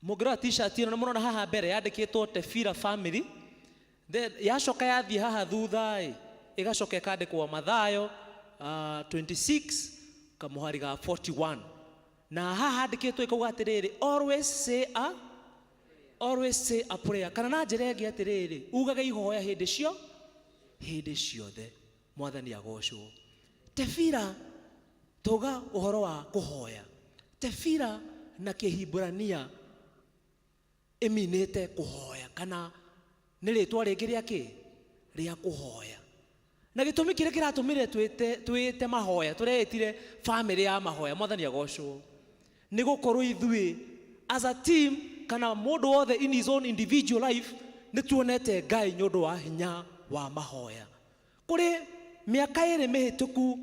Mugira t-shirt ino murona haha mbere yandikitwo Tefira family. Then yacoka yathie haha thutha igacoka ikandikwo Mathayo 26 kamuhari ga 41. Na haha handikitwo ikauga atiriri always say a prayer. Kana na njira ingi atiriri ugaga ihoya hindi ciothe. Mwathani agocwo. Tefira toga uhoro wa kuhoya. Tefira na Kihibrania eminete kuhoya kana nĩ rĩtwa rĩngĩ rĩa kuhoya. Na gĩtũmi kĩrĩa kĩratũmire twĩte mahoya, tũretire family ya mahoya. Mwathani agocwo. Nĩ gũkorwo ithuĩ as a team kana mũndũ wothe in his own individual life nĩ tuonete Ngai nĩ ũndũ wa hinya wa mahoya. Kũrĩ mĩaka ĩrĩ mĩhĩtũku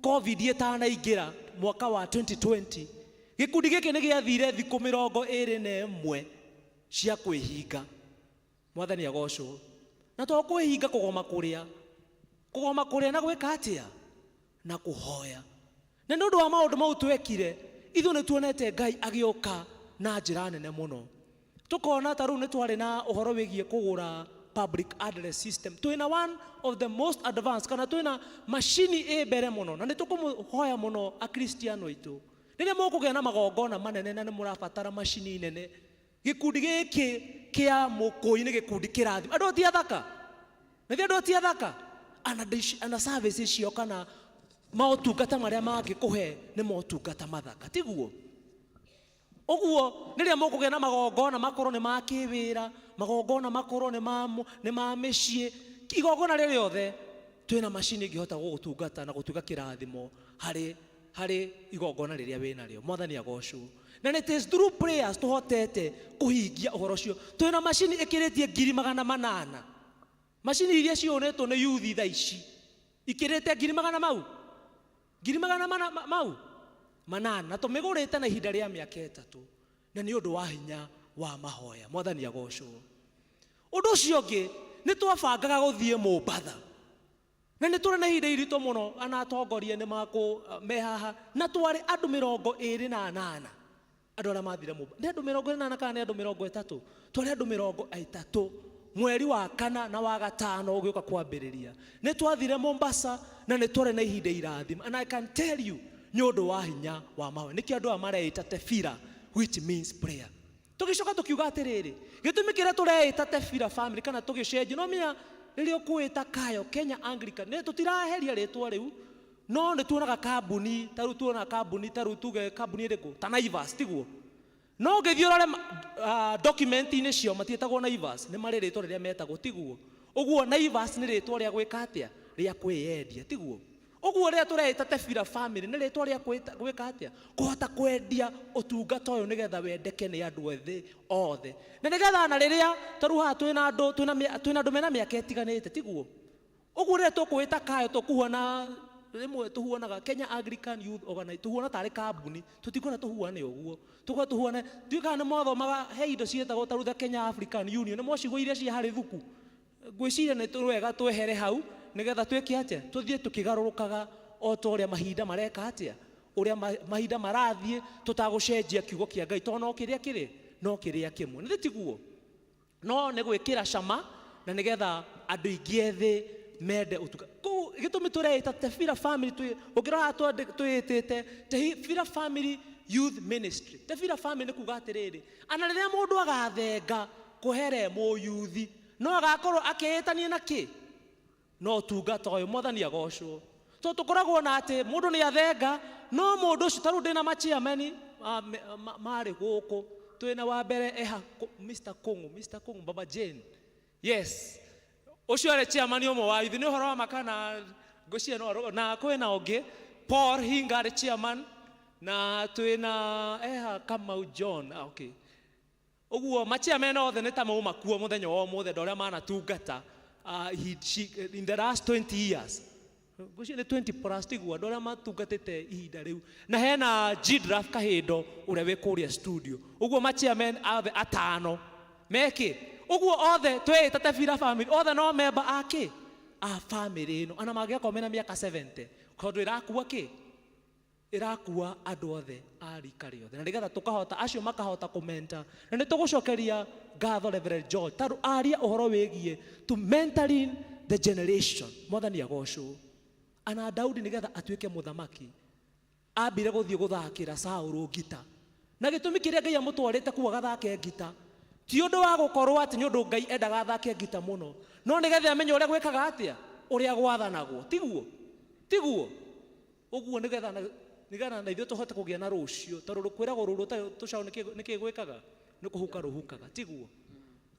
COVID ĩtanaingĩra mwaka wa 2020, gĩkundi gĩkĩ nĩ gĩathire thikũ 21 cia kwĩhinga. Mwathani agocwo. Na to kwĩhinga kũgoma kũrĩa na gwĩka atĩa na kũhoya. Na nĩ ũndũ wa maũndũ mau twekire, ithuĩ nĩ tuonete Ngai agĩũka na njĩra nene mũno. Tukona ta rĩu nĩ twarĩ na ũhoro wĩgiĩ kũgũra public address system. Twĩna one of the most advanced kana twĩna machine mbere mũno, na nĩ tũkũmũhoya mũno akristiano aitũ. Rĩrĩa mũkũgĩa na magongona manene na nĩ mũrabatara machine nene, gĩkundi gĩkĩ kĩa mũkũi nĩ gĩkundi kĩrathima. Andũ ti athaka. Nĩ andũ ti athaka. Ana services cio kana maũtungata marĩa mangĩkũhe nĩ maũtungata mathaka. Tiguo. Ũguo rĩrĩa mũkũgĩa na magongona makorwo nĩ ma kĩwĩra, magongona makorwo nĩ ma mĩciĩ, igongona rĩrĩothe twĩna machine ĩngĩhota gũgũtungata na gũtuĩka kĩrathimo harĩ igongona rĩrĩa wĩnarĩo. Mwathani agocwo. Na it is through prayers tuhotete kuhingia uhoro cio. Twina machine ikiritie 800,000. Machine iria cionetwo nĩ youth tha ici ikirite 800,000 mau. 800,000 mau. Manana na tumigurite na ihinda rĩa mĩaka 3. Na nĩ ũndũ wa hinya wa mahoya. Mwathani agocwo. Ũndũ ũcio ũngĩ nĩ twabangaga gũthiĩ Mombatha. Na nĩ tũrĩ na ihinda iritũ mũno ana atongoria nĩ mehaha na twarĩ andũ 28. Andũ arĩa mathire Mombatha. Nĩ andũ 28 kana nĩ andũ 30? Twarĩ andũ 30 mweri wa 4 na wa 5 ũgĩũka kwambĩrĩria. Nĩ twathire Mombasa na nĩ twarĩ na ihinda irathima. And I can tell you nĩ ũndũ wa hinya wa mahoya. Nĩkĩo andũ aya mareita Tefira, which means prayer. Tũgĩcoka tũkiuga atĩrĩrĩ, gĩtũmi kĩrĩa tũreita Tefira family kana tũgĩcenjia no menya rĩrĩa ũkwĩta Kayo Kenya Anglican nĩ tũtiraheria rĩtwa rĩu, no nĩ tuonaga kambuni ta rĩu tuonaga kambuni ta rĩu tuge kambuni ĩrĩkũ ta Naivas tiguo. No ngĩthiĩ ũrore document-inĩ cio matiĩtagwo Naivas, nĩ marĩ rĩtwa rĩrĩa metagwo tiguo. Ũguo Naivas nĩ rĩtwa rĩa gwĩka atĩa rĩa kwĩyendia tiguo. Ũguo rĩrĩa tũreita Tefira family nĩ rĩtwa rĩa gwĩka atĩa kũhota kwendia ũtungata ũyũ nĩgetha wendeke nĩ andũ ethĩ othe. Na nĩgetha na rĩrĩa tarĩu haha twĩna andũ mena mĩaka ĩtiganĩte tiguo. Ũguo rĩrĩa tũkwĩta Kayo tũkuona rĩmwe tuhuanaga Kenya Anglican Youth Organization, tuhuana tarĩ kambuni, tũtikona tuhuane ũguo. Tuhuana tuĩkaga nĩ mothomaga he indo ciĩtagwo ta rutha Kenya African Union, nĩ mocigwo iria cia harĩ thuku. Ngwĩciria nĩ twega twehere hau nĩgetha twĩke atĩa tũthiĩ tũkĩgarũrũkaga o ta ũrĩa mahinda mareka atĩa, ũrĩa mahinda marathiĩ tũtagũcenjia kiugo kĩa Ngai tondũ no kĩrĩa kĩmwe. Nĩ tiguo. No nĩ gwĩkĩra cama na nĩgetha andũ aingĩ ethĩ mende ũtungata. Gĩtũmi tũreita Tefira family ũngĩrora twĩtĩte Tefira family youth ministry. Tefira family nĩ kuga atĩrĩrĩ, ana rĩrĩa mũndũ agathenga kũhere mũyuthi no agakorwo akĩĩtania na kĩ no tungata ũyũ. Mwathani agocwo. So tũkoragwo na atĩ mũndũ nĩ athenga no mũndũ ũcio ta rĩu ndĩna machairman marĩ gũkũ twĩna wa mbere Mr. Kung'u Baba Jane. Yes. Ucio arĩ chairman ũmwe wa youth, nĩ ũhoro wa makana ngũcia no na kwĩna ũngĩ Paul Hinga arĩ chairman na twĩna Kamau John. Okay. Ũguo machairman othe nĩ ta makuo mũthenya wa ũmũthĩ ndorĩa manatungata in the last 20 years. Ngũcia nĩ 20 plus tiguo ndorĩa matungatĩte ihinda rĩu. Na hena Jidraf Kahindo ũrĩa wĩ kũrĩa studio. Ũguo machairman othe 5 meki. Ũguo othe twĩta Tefira family othe no member a family ĩno. Ana mangĩakorwo mena mĩaka 70 tondũ ĩrakua irakua andu othe arika riothe na nigetha tukahota acio makahota kumenta na ni tugucokeria ngatho Reverend George taru aria uhoro wigie to mentoring the generation mwathani agocwo ana Daudi nigetha atuike muthamaki ambire guthie guthakira Saũlũ ngita na gitumi kiria Ngai amutwarite kuwa gathake ngita ti undu wa gukorwo ati ni undu Ngai endaga athake ngita muno no nigetha amenye uria gwikaga atia uria gwathanagwo tiguo uguo nigetha na ithuĩ tũhote kũgĩa na rũcio tondũ rũkwĩragwo rũrũ tũcaũ nĩkĩ gwĩkaga nĩ kũhuka rũhukaga tiguo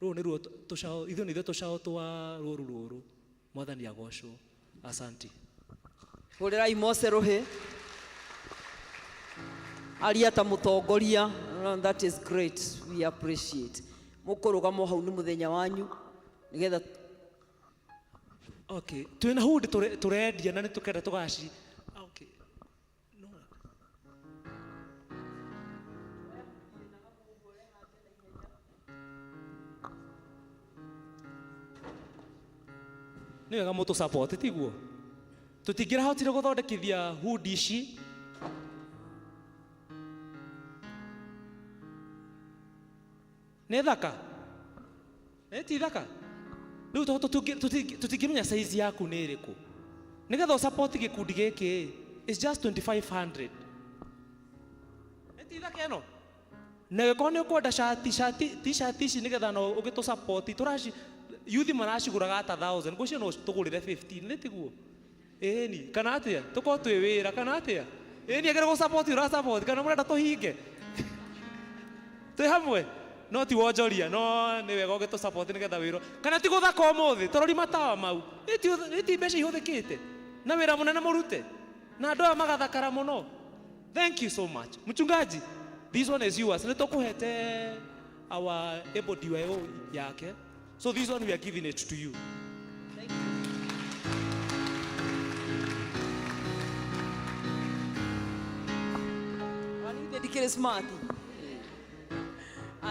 rũrũ nĩruo tũcaũ ithuĩ nĩithuĩ tũcaũ twa rũrũ mwathani agocwo asanti hũrĩrai Mose rũhĩ aria ta mũtongoria. That is great, we appreciate. Mũkũrũgama hau nĩ mũthenya wanyu nigetha okay twĩna hundi tũrendia na nĩ tũkenda tũgaci okay no nĩ wega mũtũ support tiguo tũtingĩrahotire gũthondekithia hundi ici nĩ thaka ti thaka rĩu tũtingĩmenya size yaku nĩ ĩrĩkũ nigetha support gĩkundi gĩkĩ is just 2500 ti thaka ĩno na gĩkorwo nĩ ũkwenda t-shirt ici nigetha no ũgĩtũ support tũraci youth maracigũraga ta 1000 ngũcio no tũgũrĩre 15 nĩ tiguo ĩni kana atĩa tũkorwo twĩ wĩra kana atĩa ĩni agĩrĩ gũ support ũra support kana mũrenda tũhinge twĩ hamwe no ti wonjoria no nĩ wega ũgĩtũ support nigetha wĩra kana ti gũthaka ũmũthĩ tũrori matawa mau ĩti mbeca ihũthĩkĩte na wĩra mũnene mũrute na andũ aya magathakara mũno. Thank you so much mchungaji, this one is yours. Nĩ tũkũhete our able DYO yake, so this one we are giving it to you. Thank you.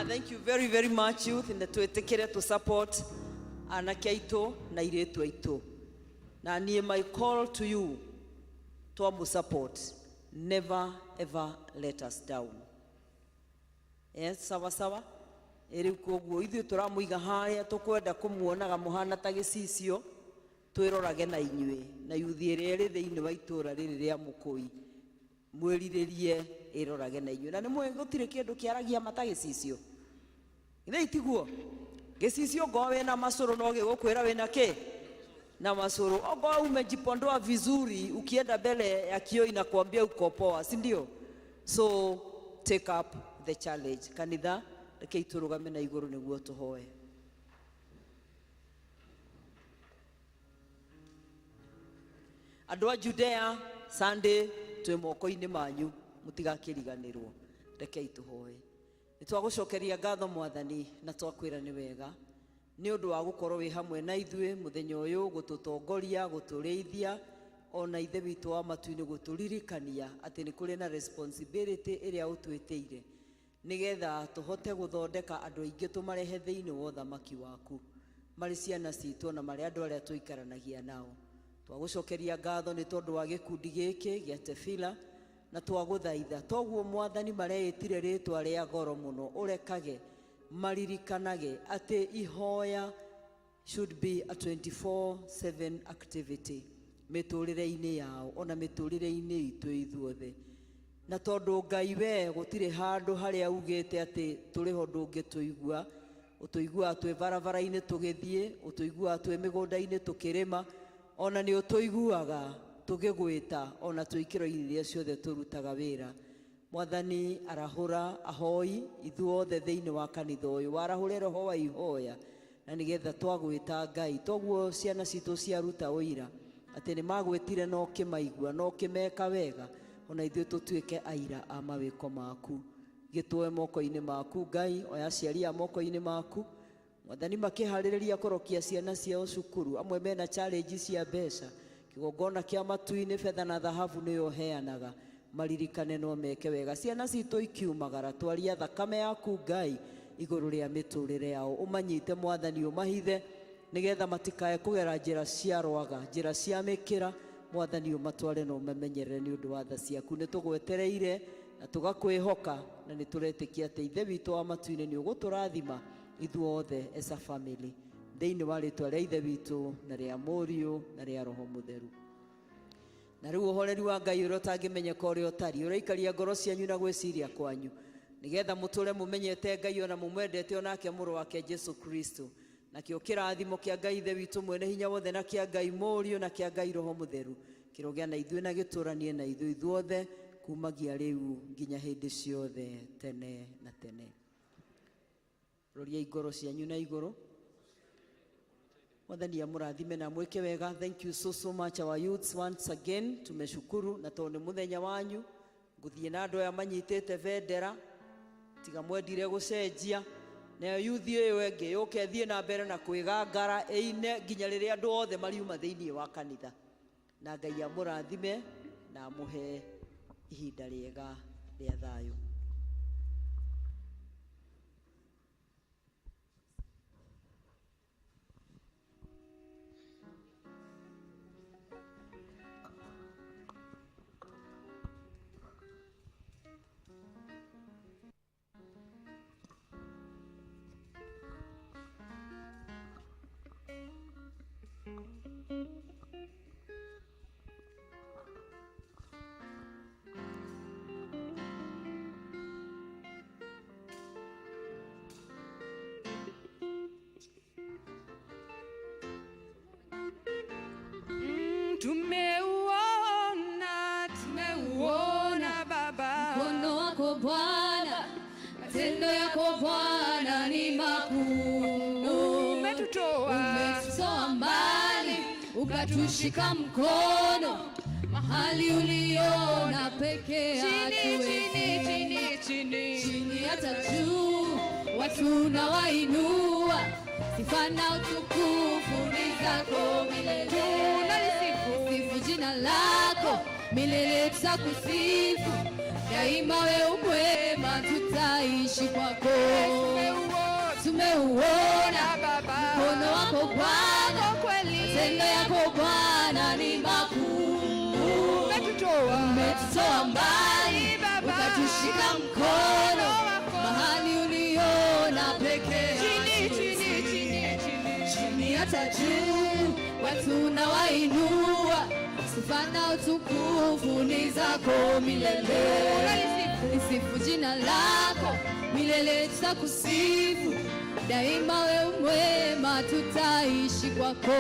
Thank you very, very much, youth, in the twetĩkĩre to support anake aitũ na airĩtu aitũ. Na niĩ my call to you to support, never ever let us down. Yes, sawa sawa. Eri koguo ithuĩ tũramũiga harĩa tũkwenda kũmuonaga mũhana ta gĩcicio twĩrorage na inyuĩ na yuthi ĩrĩa ĩrĩ thĩinĩ wa itũũra rĩrĩ rĩa Mũkũi mwĩrirĩrie ĩrorage na inyuĩ na nĩ mũĩ gũtirĩ kĩndũ kĩaragia mata gĩcicio ithe itiguo gĩcicio ngo wĩna macũrũ no gĩgũkwĩra wĩna kĩ na macũrũ ogo umejipondoa vizuri ukienda mbele ya kioo inakwambia uko poa si ndio? So take up the challenge. Kanitha reke iturugame na igũrũ nĩguo tũhoe. Andũ a Judea Sunday twĩ moko-inĩ manyu mũtigakĩriganĩrwo reke itũhoe. Nĩtwagũcokeria ngatho Mwathani na twakwĩra nĩ wega nĩ ũndũ wa gũkorwo wĩ hamwe na ithuĩ mũthenya ũyũ gũtũtongoria gũtũrĩithia ona ithe witũ wa matu-inĩ gũtũririkania atĩ nĩ kũrĩ na responsibility ĩrĩa ũtwĩtĩire nigetha tũhote gũthondeka andũ aingĩ tũmarehe thĩinĩ wa ũthamaki waku marĩ ciana citũ na marĩ andũ arĩa tũikaranagia nao. Twagũcokeria ngatho nĩ tondũ wa gĩkundi gĩkĩ gĩa Tefila na twagũthaitha toguo Mwathani mareĩtire rĩtwa rĩa goro mũno ũrekage maririkanage ati ihoya should be a 24/7 activity mĩtũrĩre-inĩ yao ona mĩtũrĩre-inĩ itũ ithuothe na tondu Ngai we gũtirĩ handũ harĩa ugĩte ati tũrĩ ho ndũngĩtũigua ũtũiguaga twĩ barabara-inĩ tũgĩthiĩ ũtũiguaga twĩ mĩgũnda-inĩ tũkĩrĩma ona nĩ ũtũiguaga tũgĩgwĩta ona twĩkĩro-inĩ iria ciothe tũrutaga wĩra. Mwathani arahũra ahoi ithuothe thĩinĩ wa kanitha ũyũ warahũre roho wa ihoya na nĩgetha twagwĩta Ngai toguo ciana citũ ciaruta ũira atĩ nĩ magwĩtire no kĩmaigua no kĩmeka wega ona ithuĩ tũtuĩke aira a mawĩko maku gĩtũe moko-inĩ maku Ngai oya aciari a moko-inĩ maku. Mwathani makĩharĩrĩria kũrokia ciana ciao cukuru amwe mena challenge cia mbeca kĩgongona kĩa matu-inĩ betha na thahabu nĩyo heanaga maririkane no meke wega ciana citũ ikiumagara twaria thakame yaku Ngai igũrũ rĩa mĩtũrĩre yao ũmanyite Mwathani ũmahithe nigetha matikae kũgera njĩra cia rwaga njĩra cia mĩkĩra Mwathani umatware na umamenyerere ni undu wa tha ciaku. Ni tugwetereire na tugakwihoka na ni turetikia ati ithe witu wa matu-ini ni uguturathima ithuothe as a family thiini wa ritwa ria ithe witu na ria Muriu na ria Roho Mutheru. Na riu uhoreri wa Ngai uria utangimenyeka uria utari uraikaria ngoro cianyu na gwiciria kwanyu nigetha muture mumenyete Ngai ona mumwendete onake muru wake Jesu Kristo na kio kirathimo kia Ngai ithe witu mwene hinya wothe na kia Ngai Muriu na kia Ngai Roho Mutheru kirogia na ithue na gituranie na ithuothe kumagia riu nginya hindi ciothe tene na tene. Roria igoro cianyu na igoro. Mwathani amurathime na mweke wega. Thank you so much our youths once again. Tumeshukuru na tondu muthenya wanyu nguthie na andu aya manyitite vendera tiga mwendire gucenjia na youth iyo engi yuke thie na mbere na kwigangara eine nginya riria andu othe mariuma thiini wa kanitha. Na Ngai amurathime na muhe ihinda riega ria thayo. Tumeuona Baba mkono wako Bwana, matendo yako Bwana ni makuu. Umetutoa mbali ukatushika mkono mahali uliona peke yako chini hata juu watu na wainua sifa na utukufu ni zako milele. Sifu jina lako milele tutakusifu daima, we mwema tutaishi kwako. Tumeuona mkono wako Bwana, matendo yako Bwana ni makuu. Umetutoa mbali ukatushika mkono mahali uliona peke chini hata juu watu na wainua sifa na utukufu ni zako milele. Sifu jina lako milele tutakusifu daima, we mwema tutaishi kwako.